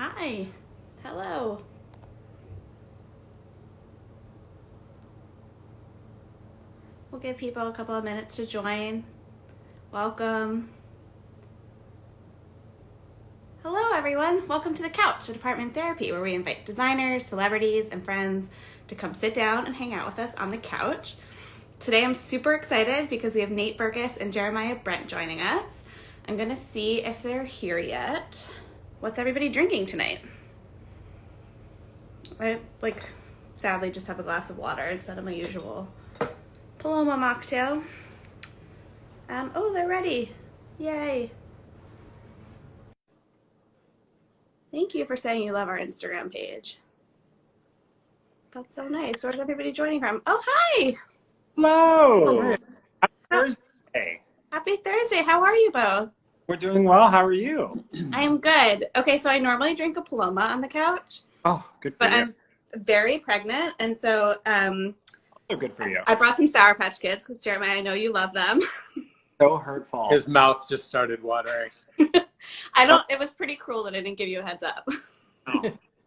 Hi. Hello. We'll give people a couple of minutes to join. Welcome. Hello, everyone. Welcome to The Couch, a department therapy where we invite designers, celebrities, and friends to come sit down and hang out with us on the couch. Today I'm super excited because we have Nate Burgess and Jeremiah Brent joining us. I'm going to see if they're here yet. What's everybody drinking tonight? I, sadly just have a glass of water instead of my usual Paloma mocktail. Oh, they're ready. Yay. Thank you for saying you love our Instagram page. That's so nice. Where's everybody joining from? Oh, hi. Hello. Happy Thursday. Happy Thursday. How are you both? We're doing well. How are you? I am good. Okay, so I normally drink a Paloma on the couch. Oh, good for but you. I'm very pregnant, and so So good for you. I brought some Sour Patch Kids because Jeremiah, I know you love them. So hurtful. His mouth just started watering. It was pretty cruel that I didn't give you a heads up.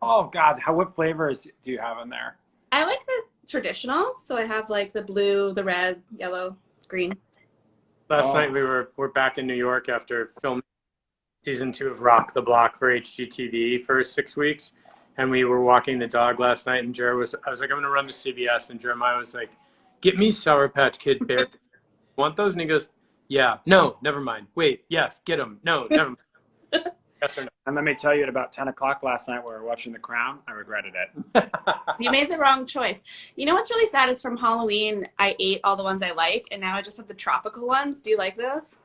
Oh God, what flavors do you have in there? I like the traditional, so I have like the blue, the red, yellow, green. Last night we're back in New York after filming season 2 of Rock the Block for HGTV for 6 weeks, and we were walking the dog last night, and I was like, I'm gonna run to CVS, and Jeremiah was like, get me Sour Patch Kid bear. Want those? And he goes, yeah. No, never mind. Wait, yes, get them. No, never mind. Yes or no? And let me tell you, at about 10 o'clock last night, we were watching The Crown. I regretted it. You made the wrong choice. You know what's really sad is from Halloween, I ate all the ones I like, and now I just have the tropical ones. Do you like those?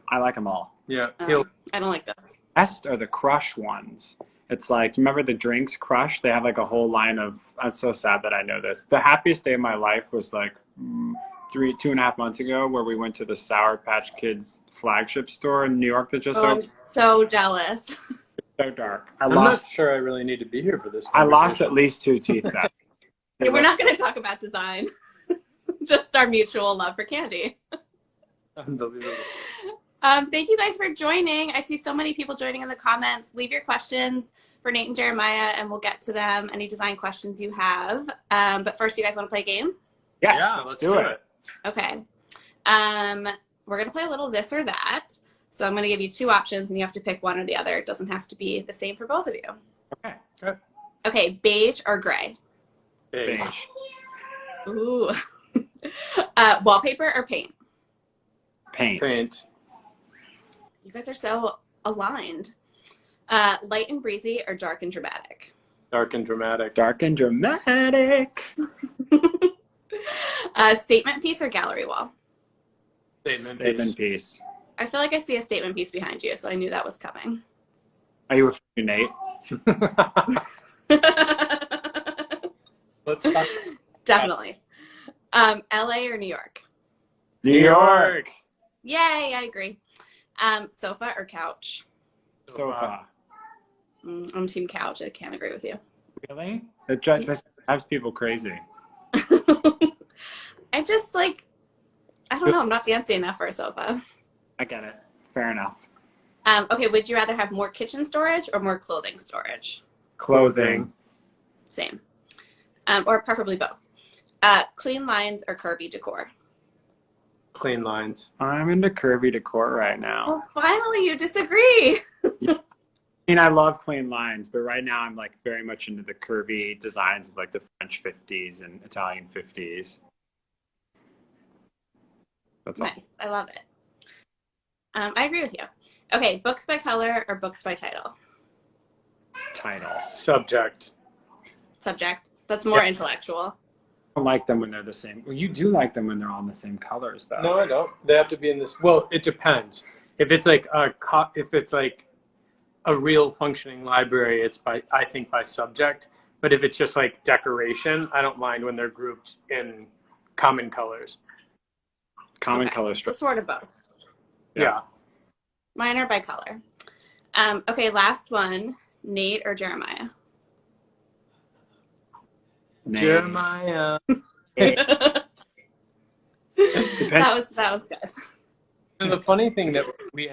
I like them all. Yeah. I don't like those. Best are the Crush ones. It's like, remember the drinks Crush? They have like a whole line of, I'm so sad that I know this. The happiest day of my life was like 2.5 months ago, where we went to the Sour Patch Kids flagship store in New York that just I'm opened. so jealous. So dark. I'm not sure I really need to be here for this I lost at least 2 teeth. Yeah, we're not going to talk about design. Just our mutual love for candy. Unbelievable. Thank you guys for joining. I see so many people joining in the comments. Leave your questions for Nate and Jeremiah, and we'll get to them. Any design questions you have. But first, you guys want to play a game? Yes, Yeah, let's do it. Okay. We're going to play a little this or that. So I'm going to give you 2 options, and you have to pick one or the other. It doesn't have to be the same for both of you. Okay. Good. Okay, beige or gray? Beige. Ooh. Wallpaper or paint? Paint. You guys are so aligned. Light and breezy or dark and dramatic? Dark and dramatic. Dark and dramatic. Statement piece or gallery wall? Statement piece. I feel like I see a statement piece behind you, so I knew that was coming. Are you referring to Nate? Let's talk. Definitely. LA or New York? New York. Yay, I agree. Sofa or couch? Sofa. I'm team couch. I can't agree with you. Really? That drives people crazy. I just I don't know. I'm not fancy enough for a sofa. I get it. Fair enough. Okay, would you rather have more kitchen storage or more clothing storage? Clothing. Same. Or preferably both. Clean lines or curvy decor? Clean lines. I'm into curvy decor right now. Oh, finally you disagree. I mean, I love clean lines, but right now I'm like very much into the curvy designs of like the French 50s and Italian 50s. That's all. Nice. I love it. I agree with you. Okay, books by color or books by title? Title. Subject. Subject. That's more intellectual. I don't like them when they're the same. Well, you do like them when they're all in the same colors, though. No, I don't. They have to be in this. Well, it depends. If it's like a real functioning library, it's I think by subject. But if it's just like decoration, I don't mind when they're grouped in common colors. Common Okay, colors. so sort of both. Yeah. Mine are by color. Okay, last one. Nate or Jeremiah? Name. Jeremiah. that was good. And the funny thing that we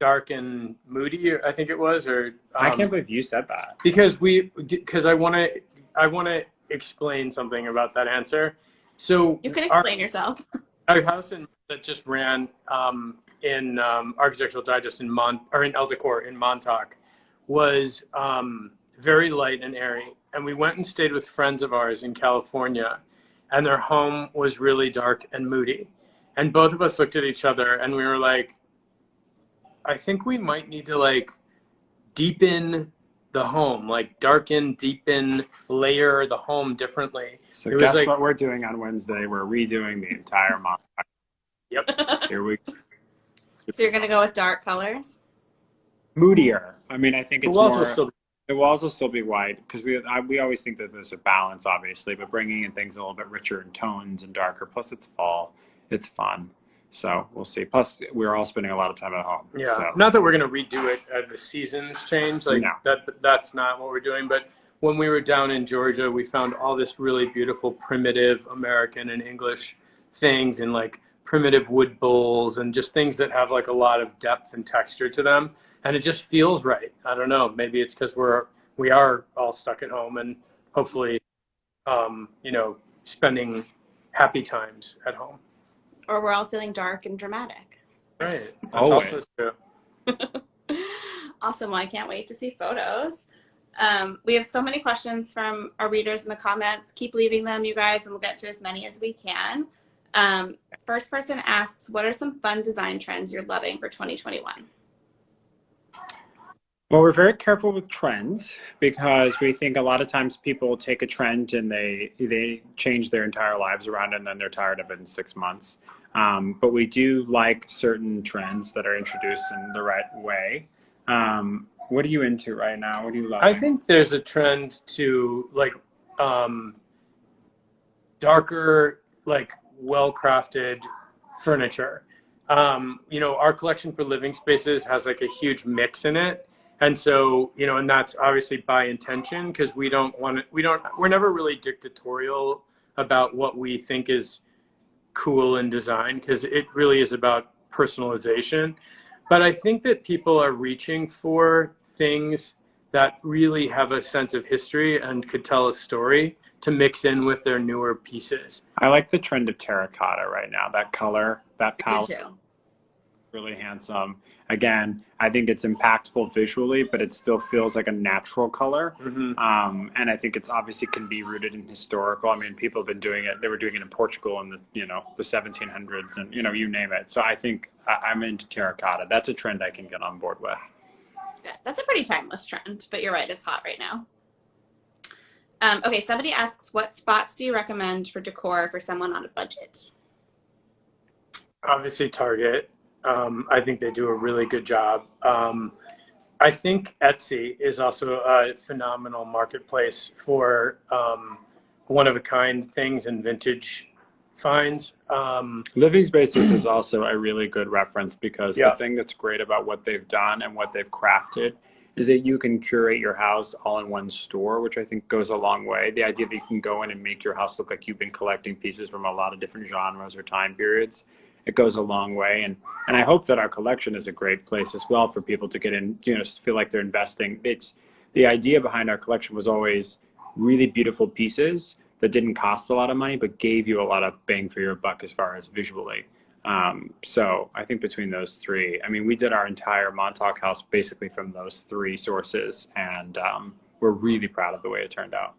dark and moody, I think it was, or I can't believe you said that. Because I want to explain something about that answer. So You can explain yourself. Our house that just ran in Architectural Digest in El Decor in Montauk was very light and airy, and we went and stayed with friends of ours in California, and their home was really dark and moody, and both of us looked at each other and we were like, I think we might need to like deepen the home, like darken, deepen, layer the home differently. So guess like, what we're doing on Wednesday? We're redoing the entire Montauk. Yep. Here we go. So you're gonna go with dark colors? Moodier. I mean, I think it's it will also still be white, because we always think that there's a balance, obviously, but bringing in things a little bit richer in tones and darker. Plus, it's fall. It's fun. So we'll see. Plus, we're all spending a lot of time at home. Yeah. So. Not that we're going to redo it as the seasons change. Like no. That's not what we're doing. But when we were down in Georgia, we found all this really beautiful primitive American and English things, and like primitive wood bowls and just things that have like a lot of depth and texture to them. And it just feels right. I don't know. Maybe it's because we are all stuck at home, and hopefully, spending happy times at home. Or we're all feeling dark and dramatic. Right. That's also true. Awesome. Well, I can't wait to see photos. We have so many questions from our readers in the comments. Keep leaving them, you guys, and we'll get to as many as we can. First person asks, what are some fun design trends you're loving for 2021? Well, we're very careful with trends, because we think a lot of times people take a trend and they change their entire lives around it, and then they're tired of it in 6 months. But we do like certain trends that are introduced in the right way. What are you into right now? What do you love? I think there's a trend to like darker, like well-crafted furniture. Our collection for living spaces has like a huge mix in it. And so, and that's obviously by intention, because we're never really dictatorial about what we think is cool in design, because it really is about personalization. But I think that people are reaching for things that really have a sense of history and could tell a story to mix in with their newer pieces. I like the trend of terracotta right now. That color, that palette, really handsome. Again, I think it's impactful visually, but it still feels like a natural color. Mm-hmm. And I think it's obviously can be rooted in historical. I mean, people have been doing it. They were doing it in Portugal in the 1700s, and you name it. So I think I'm into terracotta. That's a trend I can get on board with. Yeah, that's a pretty timeless trend, but you're right, it's hot right now. Okay, somebody asks, what spots do you recommend for decor for someone on a budget? Obviously Target. I think they do a really good job. I think Etsy is also a phenomenal marketplace for one-of-a-kind things and vintage finds. Living Spaces is also a really good reference, because the thing that's great about what they've done and what they've crafted is that you can curate your house all in one store, which I think goes a long way. The idea that you can go in and make your house look like you've been collecting pieces from a lot of different genres or time periods, it goes a long way. And I hope that our collection is a great place as well for people to get in, feel like they're investing. It's the idea behind our collection was always really beautiful pieces that didn't cost a lot of money, but gave you a lot of bang for your buck as far as visually. So I think between those three, I mean, we did our entire Montauk house basically from those three sources, and we're really proud of the way it turned out.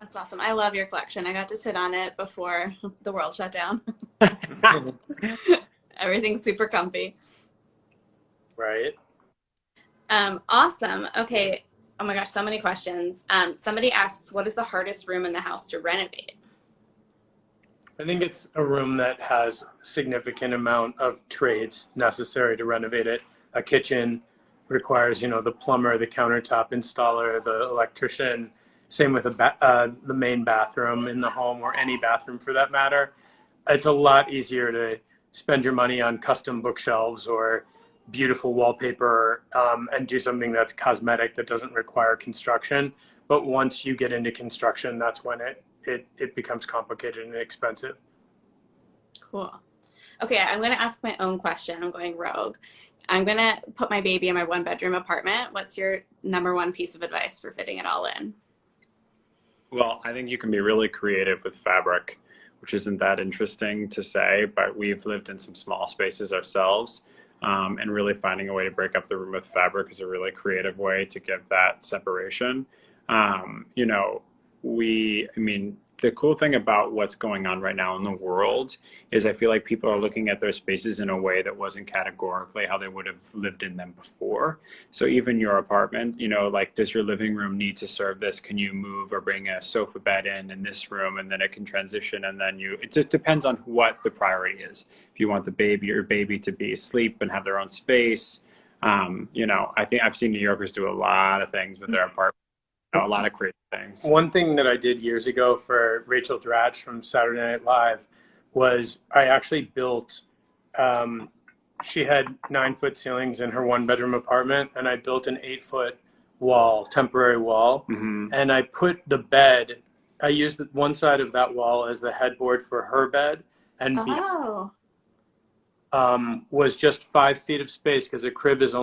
That's awesome. I love your collection. I got to sit on it before the world shut down. Everything's super comfy. Right. Awesome. Okay. Oh my gosh, so many questions. Somebody asks, what is the hardest room in the house to renovate? I think it's a room that has significant amount of trades necessary to renovate it. A kitchen requires, the plumber, the countertop installer, the electrician. Same with the main bathroom in the home, or any bathroom for that matter. It's a lot easier to spend your money on custom bookshelves or beautiful wallpaper and do something that's cosmetic that doesn't require construction. But once you get into construction, that's when it becomes complicated and expensive. Cool. Okay, I'm going to ask my own question. I'm going rogue. I'm going to put my baby in my one bedroom apartment. What's your number one piece of advice for fitting it all in? Well, I think you can be really creative with fabric, which isn't that interesting to say, but we've lived in some small spaces ourselves. And really finding a way to break up the room with fabric is a really creative way to give that separation. You know, I mean, the cool thing about what's going on right now in the world is I feel like people are looking at their spaces in a way that wasn't categorically how they would have lived in them before. So even your apartment, you know, like, does your living room need to serve this? Can you move or bring a sofa bed in this room, and then it can transition, and then it depends on what the priority is. If you want your baby to be asleep and have their own space, you know, I think I've seen New Yorkers do a lot of things with their apartment, you know, a lot of creative things. One thing that I did years ago for Rachel Dratch from Saturday Night Live was I actually built, she had 9-foot ceilings in her one bedroom apartment, and I built an 8-foot wall, temporary wall. Mm-hmm. And I put the bed, I used one side of that wall as the headboard for her bed, and Oh. was just 5 feet of space because a crib is only